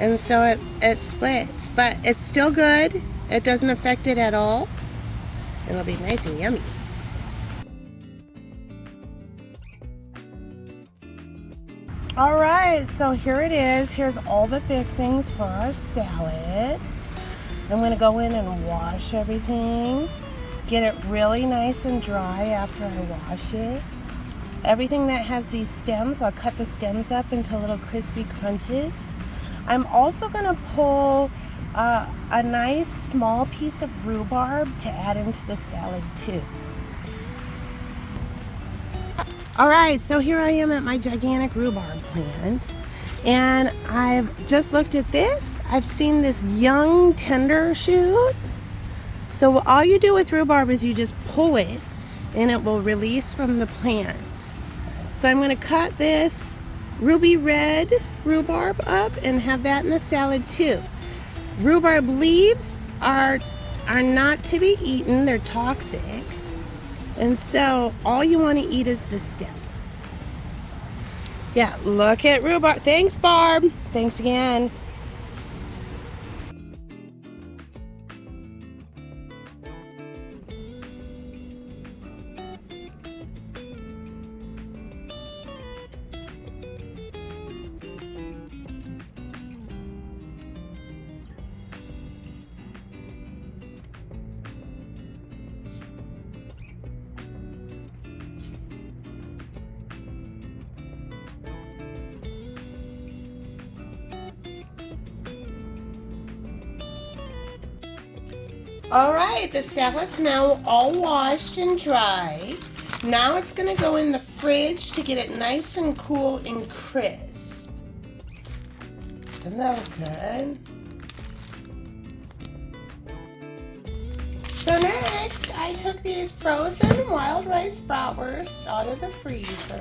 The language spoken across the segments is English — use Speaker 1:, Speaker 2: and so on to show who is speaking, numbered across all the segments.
Speaker 1: And so it splits, but it's still good. It doesn't affect it at all. It'll be nice and yummy. All right, so here it is. Here's all the fixings for our salad. I'm gonna go in and wash everything. Get it really nice and dry after I wash it. Everything that has these stems, I'll cut the stems up into little crispy crunches. I'm also gonna pull a nice small piece of rhubarb to add into the salad too. All right, so here I am at my gigantic rhubarb plant, and I've just looked at this. I've seen this young tender shoot. So all you do with rhubarb is you just pull it and it will release from the plant. So I'm going to cut this ruby red rhubarb up and have that in the salad too. Rhubarb leaves are not to be eaten. They're toxic. And so all you want to eat is the stem. Yeah, look at rhubarb. Thanks, Barb. Thanks again. All right, the salad's now all washed and dry. Now it's gonna go in the fridge to get it nice and cool and crisp. Doesn't that look good? So next, I took these frozen wild rice bratwursts out of the freezer.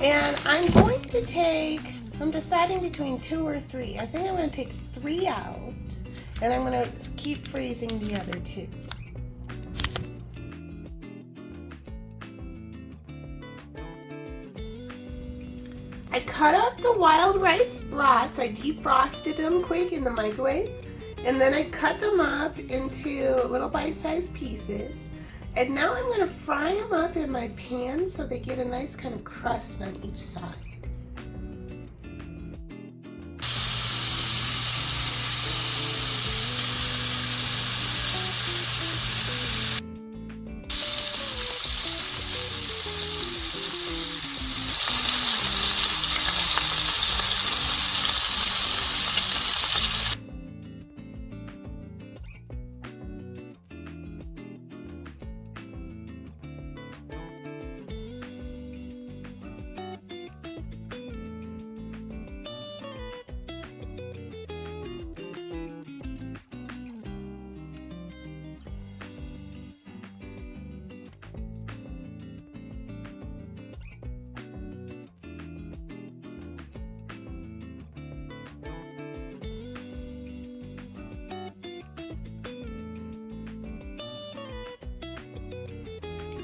Speaker 1: And I'm going to take, I'm deciding between 2 or 3. I think I'm gonna take 3 out. And I'm going to keep freezing the other 2. I cut up the wild rice brats. I defrosted them quick in the microwave. And then I cut them up into little bite-sized pieces. And now I'm going to fry them up in my pan so they get a nice kind of crust on each side.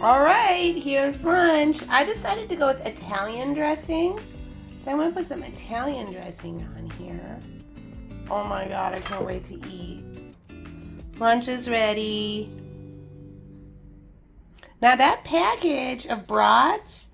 Speaker 1: All right, here's lunch. I decided to go with Italian dressing. So I'm gonna put some Italian dressing on here. Oh my God, I can't wait to eat. Lunch is ready. Now that package of brats